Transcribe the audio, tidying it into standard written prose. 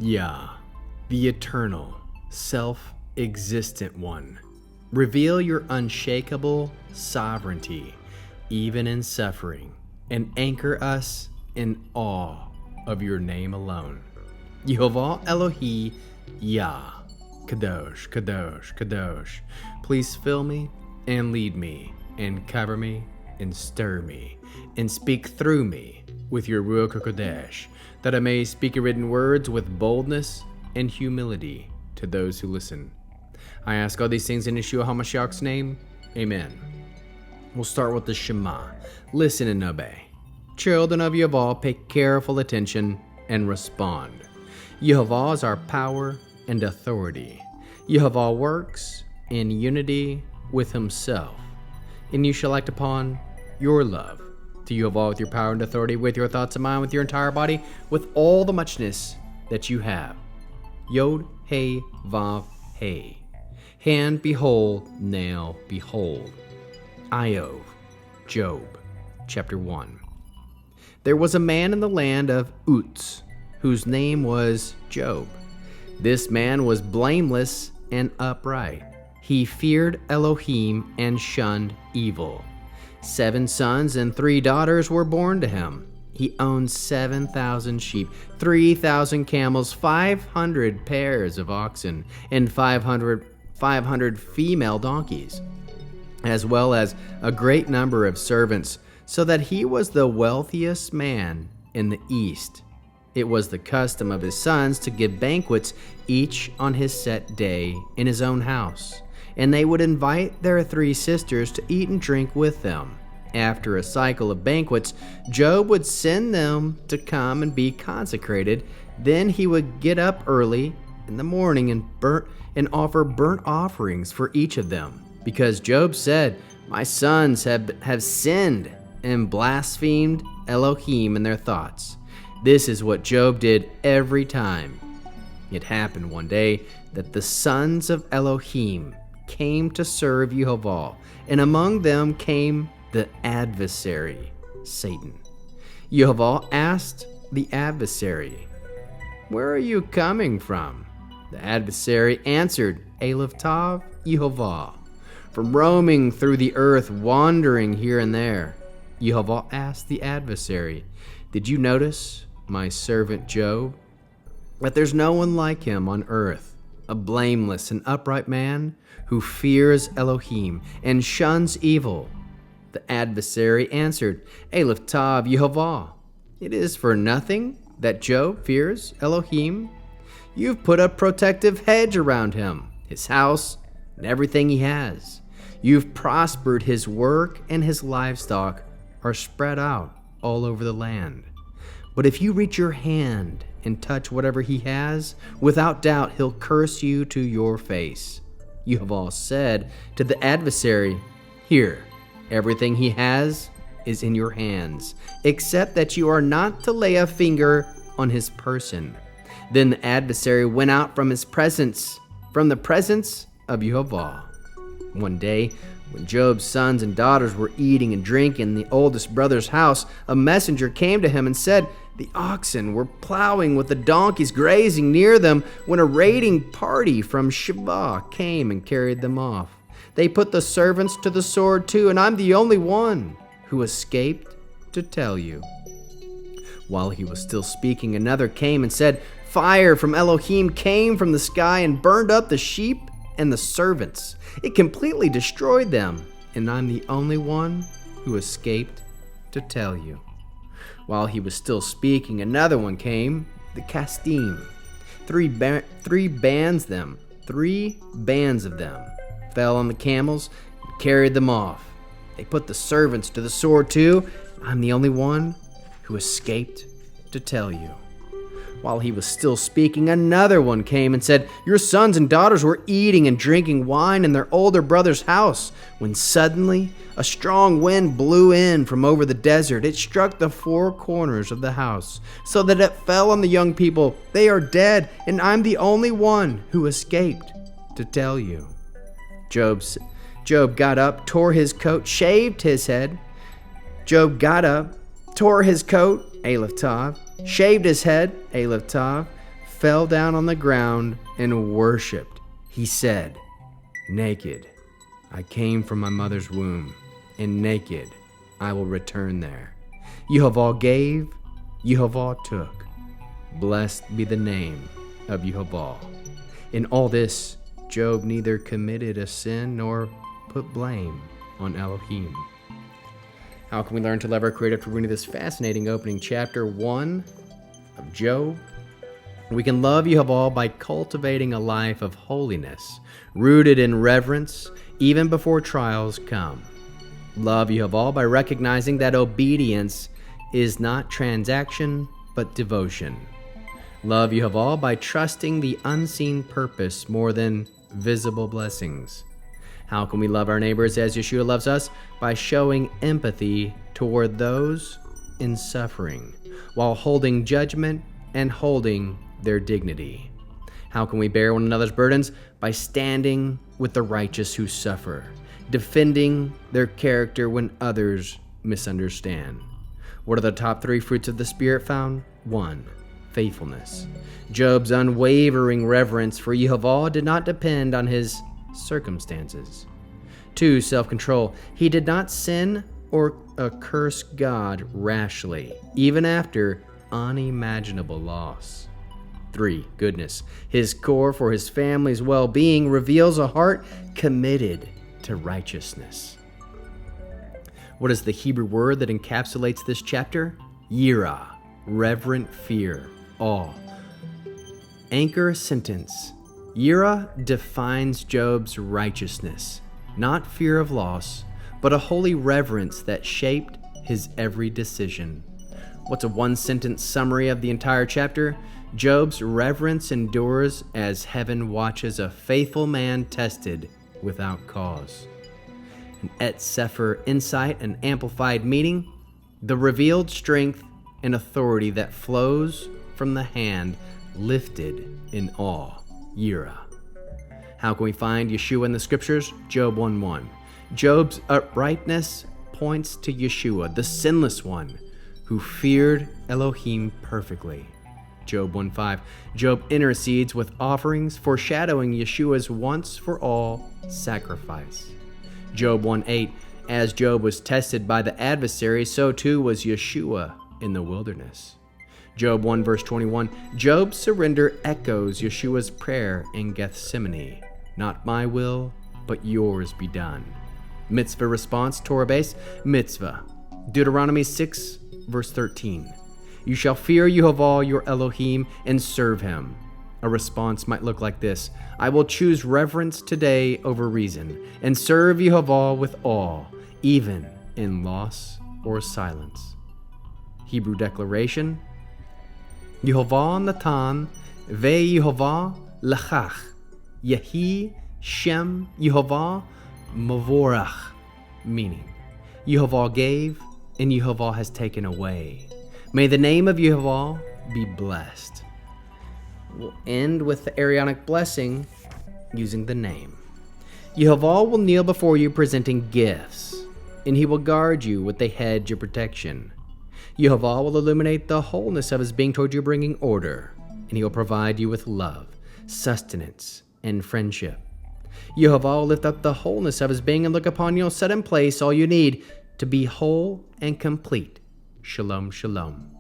Yah, the eternal, self-existent one. Reveal your unshakable sovereignty, even in suffering, and anchor us in awe of your name alone. Yehovah Elohi, Yah, Kadosh, Kadosh, Kadosh. Please fill me and lead me and cover me and stir me and speak through me with your Ruach HaKodesh, that I may speak your written words with boldness and humility to those who listen. I ask all these things in Yeshua HaMashiach's name. Amen. We'll start with the Shema. Listen and obey. Children of Yehovah, pay careful attention and respond. Yehovah is our power and authority. Yehovah works in unity with himself, and you shall act upon your love to Yehovah with your power and authority, with your thoughts and mind, with your entire body, with all the muchness that you have. Yod, Hey, Vav, Hey. Hand, behold, now, behold. Iyov, Job, chapter 1. There was a man in the land of Uz, whose name was Job. This man was blameless and upright. He feared Elohim and shunned evil. 7 sons and 3 daughters were born to him. He owned 7,000 sheep, 3,000 camels, 500 pairs of oxen, and 500 female donkeys, as well as a great number of servants, so that he was the wealthiest man in the East. It was the custom of his sons to give banquets, each on his set day, in his own house, and they would invite their 3 sisters to eat and drink with them. After a cycle of banquets, Job would send them to come and be consecrated. Then he would get up early in the morning and offer burnt offerings for each of them, because Job said, "My sons have sinned and blasphemed Elohim in their thoughts." This is what Job did every time. It happened one day that the sons of Elohim came to serve Yehovah, and among them came the adversary, Satan. Yehovah asked the adversary, "Where are you coming from?" The adversary answered, "Aleph Tav, Yehovah, from roaming through the earth, wandering here and there." Yehovah asked the adversary, "Did you notice my servant Job? That there's no one like him on earth, a blameless and upright man who fears Elohim and shuns evil." The adversary answered, "Aleph Tav, Yehovah, it is for nothing that Job fears Elohim. You've put a protective hedge around him, his house, and everything he has. You've prospered his work, and his livestock are spread out all over the land. But if you reach your hand and touch whatever he has, without doubt he'll curse you to your face." Yehovah said to the adversary, "Here, everything he has is in your hands, except that you are not to lay a finger on his person." Then the adversary went out from the presence of Yehovah. One day, when Job's sons and daughters were eating and drinking in the oldest brother's house, a messenger came to him and said, "The oxen were plowing with the donkeys grazing near them when a raiding party from Sheba came and carried them off. They put the servants to the sword too, and I'm the only one who escaped to tell you." While he was still speaking, another came and said, "Fire from Elohim came from the sky and burned up the sheep and the servants. It completely destroyed them, and I'm the only one who escaped to tell you." While he was still speaking, another one came, the Kasdim. Three bands of them fell on the camels and carried them off. They put the servants to the sword too. I'm the only one who escaped to tell you. While he was still speaking, another one came and said, "Your sons and daughters were eating and drinking wine in their older brother's house, when suddenly a strong wind blew in from over the desert. It struck the 4 corners of the house, so that it fell on the young people. They are dead, and I'm the only one who escaped to tell you." Job got up, tore his coat, shaved his head. Job got up, tore his coat, Aleph Tav, shaved his head, Aleph Tav, fell down on the ground and worshipped. He said, "Naked I came from my mother's womb, and naked I will return there. Yehovah gave, Yehovah took. Blessed be the name of Yehovah." In all this, Job neither committed a sin nor put blame on Elohim. How can we learn to love our Creator after reading this fascinating opening chapter 1 of Job? We can love Yehovah by cultivating a life of holiness, rooted in reverence, even before trials come. Love Yehovah by recognizing that obedience is not transaction, but devotion. Love Yehovah by trusting the unseen purpose more than visible blessings. How can we love our neighbors as Yeshua loves us? By showing empathy toward those in suffering, while holding judgment and holding their dignity. How can we bear one another's burdens? By standing with the righteous who suffer, defending their character when others misunderstand. What are the top 3 fruits of the Spirit found? 1. Faithfulness. Job's unwavering reverence for Yehovah did not depend on his circumstances. 2. Self-control. He did not sin or curse God rashly, even after unimaginable loss. 3. Goodness. His core for his family's well-being reveals a heart committed to righteousness. What is the Hebrew word that encapsulates this chapter? Yirah, reverent fear, awe. Anchor sentence. Yirah defines Job's righteousness, not fear of loss, but a holy reverence that shaped his every decision. What's a one-sentence summary of the entire chapter? Job's reverence endures as heaven watches a faithful man tested without cause. An Et Sefer insight and amplified meaning, the revealed strength and authority that flows from the hand lifted in awe, Yirah. How can we find Yeshua in the scriptures? Job 1:1. Job's uprightness points to Yeshua, the sinless one, who feared Elohim perfectly. Job 1:5. Job intercedes with offerings, foreshadowing Yeshua's once-for-all sacrifice. Job 1:8. As Job was tested by the adversary, so too was Yeshua in the wilderness. Job 1 verse 21. Job's surrender echoes Yeshua's prayer in Gethsemane. Not my will, but yours be done. Mitzvah response, Torah base, mitzvah. Deuteronomy 6 verse 13. You shall fear Yehovah your Elohim and serve him. A response might look like this: I will choose reverence today over reason and serve Yehovah with awe, even in loss or silence. Hebrew declaration: Yehovah Natan ve-Yehovah lachach. Yehi Shem Yehovah Mavorach. Meaning, Yehovah gave and Yehovah has taken away. May the name of Yehovah be blessed. We'll end with the Aaronic blessing using the name. Yehovah will kneel before you presenting gifts, and he will guard you with a hedge of protection. Yehovah will illuminate the wholeness of his being toward you, bringing order, and he will provide you with love, sustenance, and friendship. Yehovah will lift up the wholeness of his being and look upon you and set in place all you need to be whole and complete. Shalom, shalom.